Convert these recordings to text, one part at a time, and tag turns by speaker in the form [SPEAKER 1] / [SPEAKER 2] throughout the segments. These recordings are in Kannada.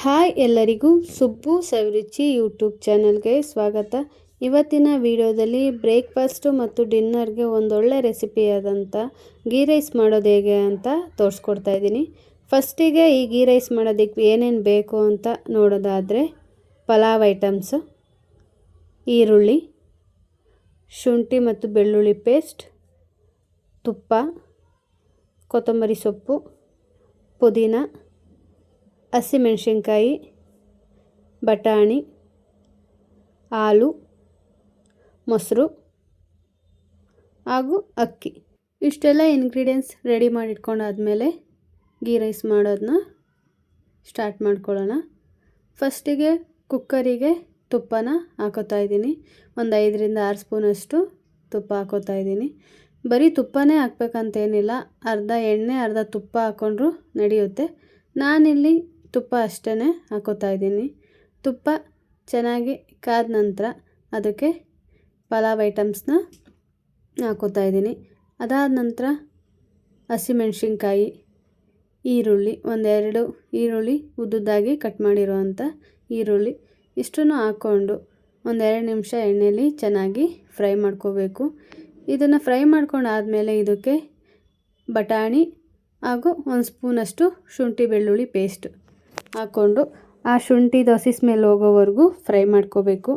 [SPEAKER 1] ಹಾಯ್ ಎಲ್ಲರಿಗೂ ಸುಬ್ಬು ಸವಿರುಚಿ ಯೂಟ್ಯೂಬ್ ಚಾನಲ್ಗೆ ಸ್ವಾಗತ. ಇವತ್ತಿನ ವಿಡಿಯೋದಲ್ಲಿ ಬ್ರೇಕ್ಫಾಸ್ಟು ಮತ್ತು ಡಿನ್ನರ್ಗೆ ಒಂದೊಳ್ಳೆ ರೆಸಿಪಿಯಾದಂಥ ಗೀ ರೈಸ್ ಮಾಡೋದು ಹೇಗೆ ಅಂತ ತೋರಿಸ್ಕೊಡ್ತಾ ಇದ್ದೀನಿ. ಫಸ್ಟಿಗೆ ಈ ಗೀ ರೈಸ್ ಮಾಡೋದಕ್ಕೆ ಏನೇನು ಬೇಕು ಅಂತ ನೋಡೋದಾದರೆ ಪಲಾವ್ ಐಟಮ್ಸು, ಈರುಳ್ಳಿ, ಶುಂಠಿ ಮತ್ತು ಬೆಳ್ಳುಳ್ಳಿ ಪೇಸ್ಟ್, ತುಪ್ಪ, ಕೊತ್ತಂಬರಿ ಸೊಪ್ಪು, ಪುದೀನ, ಹಸಿಮೆಣಸಿನ್ಕಾಯಿ, ಬಟಾಣಿ, ಹಾಲು, ಮೊಸರು ಹಾಗೂ ಅಕ್ಕಿ. ಇಷ್ಟೆಲ್ಲ ಇಂಗ್ರೀಡಿಯೆಂಟ್ಸ್ ರೆಡಿ ಮಾಡಿಟ್ಕೊಂಡಾದ್ಮೇಲೆ ಗೀ ರೈಸ್ ಮಾಡೋದನ್ನ ಸ್ಟಾರ್ಟ್ ಮಾಡ್ಕೊಳ್ಳೋಣ. ಫಸ್ಟಿಗೆ ಕುಕ್ಕರಿಗೆ ತುಪ್ಪನ ಹಾಕೋತಾ ಇದ್ದೀನಿ. ಒಂದು 5ರಿಂದ 6 ಸ್ಪೂನಷ್ಟು ತುಪ್ಪ ಹಾಕೋತಾ ಇದ್ದೀನಿ. ಬರೀ ತುಪ್ಪನೇ ಹಾಕ್ಬೇಕಂತೇನಿಲ್ಲ, ಅರ್ಧ ಎಣ್ಣೆ ಅರ್ಧ ತುಪ್ಪ ಹಾಕ್ಕೊಂಡ್ರೂ ನಡೆಯುತ್ತೆ. ನಾನಿಲ್ಲಿ ತುಪ್ಪ ಅಷ್ಟೇ ಹಾಕೋತಾ ಇದ್ದೀನಿ. ತುಪ್ಪ ಚೆನ್ನಾಗಿ ಕಾದ ನಂತರ ಅದಕ್ಕೆ ಪಲಾವ್ ಐಟಮ್ಸ್ನ ಹಾಕೋತಾ ಇದ್ದೀನಿ. ಅದಾದ ನಂತರ ಹಸಿಮೆಣಸಿನ್ಕಾಯಿ, ಈರುಳ್ಳಿ, ಒಂದೆರಡು ಈರುಳ್ಳಿ ಉದ್ದುದ್ದಾಗಿ ಕಟ್ ಮಾಡಿರೋವಂಥ ಈರುಳ್ಳಿ, ಇಷ್ಟನ್ನು ಹಾಕ್ಕೊಂಡು 1-2 ನಿಮಿಷ ಎಣ್ಣೆಯಲ್ಲಿ ಚೆನ್ನಾಗಿ ಫ್ರೈ ಮಾಡ್ಕೋಬೇಕು. ಇದನ್ನು ಫ್ರೈ ಮಾಡ್ಕೊಂಡಾದಮೇಲೆ ಇದಕ್ಕೆ ಬಟಾಣಿ ಹಾಗೂ 1 ಸ್ಪೂನಷ್ಟು ಶುಂಠಿ ಬೆಳ್ಳುಳ್ಳಿ ಪೇಸ್ಟ್ ಹಾಕ್ಕೊಂಡು ಆ ಶುಂಠಿದು ಹಸಿ ಸ್ಮೆಲ್ ಹೋಗೋವರೆಗೂ ಫ್ರೈ ಮಾಡ್ಕೋಬೇಕು.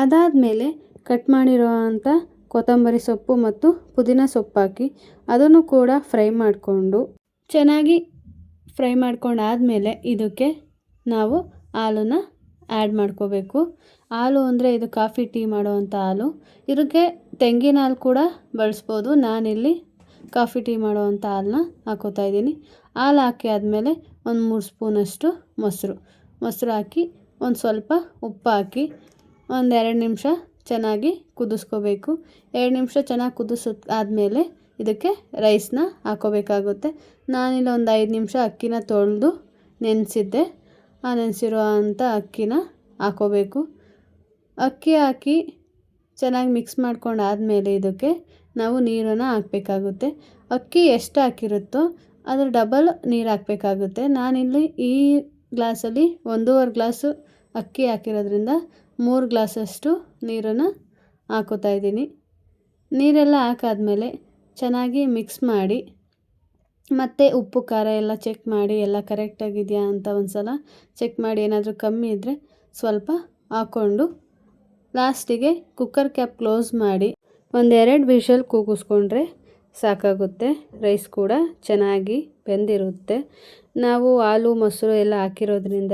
[SPEAKER 1] ಅದಾದಮೇಲೆ ಕಟ್ ಮಾಡಿರೋವಂಥ ಕೊತ್ತಂಬರಿ ಸೊಪ್ಪು ಮತ್ತು ಪುದೀನ ಸೊಪ್ಪು ಹಾಕಿ ಅದನ್ನು ಕೂಡ ಫ್ರೈ ಮಾಡಿಕೊಂಡು ಚೆನ್ನಾಗಿ ಫ್ರೈ ಮಾಡ್ಕೊಂಡಾದಮೇಲೆ ಇದಕ್ಕೆ ನಾವು ಹಾಲನ್ನು ಆ್ಯಡ್ ಮಾಡ್ಕೋಬೇಕು. ಹಾಲು ಅಂದರೆ ಇದು ಕಾಫಿ ಟೀ ಮಾಡೋವಂಥ ಹಾಲು. ಇದಕ್ಕೆ ತೆಂಗಿನ ಹಾಲು ಕೂಡ ಬಳಸ್ಬೋದು. ನಾನಿಲ್ಲಿ ಕಾಫಿ ಟೀ ಮಾಡೋವಂಥ ಹಾಲನ್ನ ಹಾಕೋತಾ ಇದ್ದೀನಿ. ಹಾಲು ಹಾಕಿ ಆದಮೇಲೆ 1-3 ಸ್ಪೂನಷ್ಟು ಮೊಸರು ಹಾಕಿ ಒಂದು ಸ್ವಲ್ಪ ಉಪ್ಪು ಹಾಕಿ 1-2 ನಿಮಿಷ ಚೆನ್ನಾಗಿ ಕುದಿಸ್ಕೋಬೇಕು. 2 ನಿಮಿಷ ಚೆನ್ನಾಗಿ ಆದಮೇಲೆ ಇದಕ್ಕೆ ರೈಸ್ನ ಹಾಕೋಬೇಕಾಗುತ್ತೆ. ನಾನಿಲ್ಲಿ ಒಂದು 5 ನಿಮಿಷ ಅಕ್ಕಿನ ತೊಳೆದು ನೆನೆಸಿದ್ದೆ. ಆ ನೆನೆಸಿರೋ ಅಂಥ ಅಕ್ಕಿನ ಹಾಕೋಬೇಕು. ಅಕ್ಕಿ ಹಾಕಿ ಚೆನ್ನಾಗಿ ಮಿಕ್ಸ್ ಮಾಡ್ಕೊಂಡಾದಮೇಲೆ ಇದಕ್ಕೆ ನಾವು ನೀರನ್ನು ಹಾಕಬೇಕಾಗುತ್ತೆ. ಅಕ್ಕಿ ಎಷ್ಟು ಹಾಕಿರುತ್ತೋ ಅದ್ರ ಡಬಲ್ ನೀರು ಹಾಕಬೇಕಾಗುತ್ತೆ. ನಾನಿಲ್ಲಿ ಈ ಗ್ಲಾಸಲ್ಲಿ 1.5 ಗ್ಲಾಸು ಅಕ್ಕಿ ಹಾಕಿರೋದ್ರಿಂದ 3 ಗ್ಲಾಸಷ್ಟು ನೀರನ್ನು ಹಾಕೋತಾ ಇದ್ದೀನಿ. ನೀರೆಲ್ಲ ಹಾಕಾದ್ಮೇಲೆ ಚೆನ್ನಾಗಿ ಮಿಕ್ಸ್ ಮಾಡಿ ಮತ್ತು ಉಪ್ಪು ಖಾರ ಎಲ್ಲ ಚೆಕ್ ಮಾಡಿ ಎಲ್ಲ ಕರೆಕ್ಟಾಗಿದೆಯಾ ಅಂತ ಒಂದು ಸಲ ಚೆಕ್ ಮಾಡಿ, ಏನಾದರೂ ಕಮ್ಮಿ ಇದ್ದರೆ ಸ್ವಲ್ಪ ಹಾಕ್ಕೊಂಡು ಲಾಸ್ಟಿಗೆ ಕುಕ್ಕರ್ ಕ್ಯಾಪ್ ಕ್ಲೋಸ್ ಮಾಡಿ 1-2 ವಿಷಲ್ ಕೂಗಿಸ್ಕೊಂಡ್ರೆ ಸಾಕಾಗುತ್ತೆ. ರೈಸ್ ಕೂಡ ಚೆನ್ನಾಗಿ ಬೆಂದಿರುತ್ತೆ. ನಾವು ಹಾಲು ಮೊಸರು ಎಲ್ಲ ಹಾಕಿರೋದ್ರಿಂದ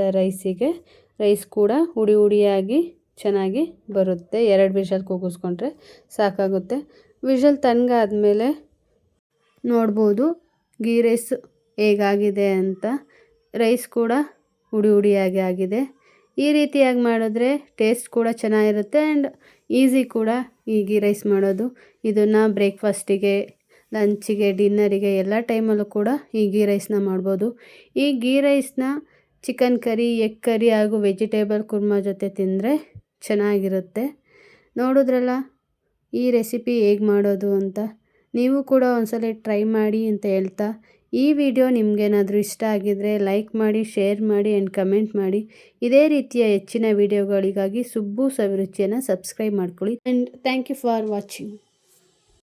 [SPEAKER 1] ರೈಸ್ ಕೂಡ ಹುಡಿಯಾಗಿ ಚೆನ್ನಾಗಿ ಬರುತ್ತೆ. 2 ವಿಷಲ್ ಕೂಗಿಸ್ಕೊಂಡ್ರೆ ಸಾಕಾಗುತ್ತೆ. ವಿಷಲ್ ತಣ್ಣಗಾದ್ಮೇಲೆ ನೋಡ್ಬೋದು ಗೀ ರೈಸ್ ಹೇಗಾಗಿದೆ ಅಂತ. ರೈಸ್ ಕೂಡ ಹುಡಿಯಾಗಿ ಆಗಿದೆ. ಈ ರೀತಿಯಾಗಿ ಮಾಡಿದ್ರೆ ಟೇಸ್ಟ್ ಕೂಡ ಚೆನ್ನಾಗಿರುತ್ತೆ ಆ್ಯಂಡ್ ಈಸಿ ಕೂಡ ಈ ಗೀ ರೈಸ್ ಮಾಡೋದು. ಇದನ್ನು ಬ್ರೇಕ್ಫಾಸ್ಟಿಗೆ, ಲಂಚಿಗೆ, ಡಿನ್ನರಿಗೆ ಎಲ್ಲ ಟೈಮಲ್ಲೂ ಕೂಡ ಈ ಗೀ ರೈಸ್ನ ಮಾಡ್ಬೋದು. ಈ ಗೀ ರೈಸ್ನ ಚಿಕನ್ ಕರಿ, ಎಗ್ ಕರಿ ಹಾಗೂ ವೆಜಿಟೇಬಲ್ ಕುರ್ಮಾ ಜೊತೆ ತಿಂದರೆ ಚೆನ್ನಾಗಿರುತ್ತೆ. ನೋಡಿದ್ರಲ್ಲ ಈ ರೆಸಿಪಿ ಹೇಗೆ ಮಾಡೋದು ಅಂತ. ನೀವು ಕೂಡ ಒಂದ್ಸಲ ಟ್ರೈ ಮಾಡಿ ಅಂತ ಹೇಳ್ತಾ, ಈ ವಿಡಿಯೋ ನಿಮಗೇನಾದರೂ ಇಷ್ಟ ಆಗಿದ್ದರೆ ಲೈಕ್ ಮಾಡಿ, ಶೇರ್ ಮಾಡಿ ಆ್ಯಂಡ್ ಕಮೆಂಟ್ ಮಾಡಿ. ಇದೇ ರೀತಿಯ ಹೆಚ್ಚಿನ ವಿಡಿಯೋಗಳಿಗಾಗಿ ಸುಬ್ಬು ಸವಿರುಚಿಯನ್ನು ಸಬ್ಸ್ಕ್ರೈಬ್ ಮಾಡ್ಕೊಳ್ಳಿ. And thank you for watching.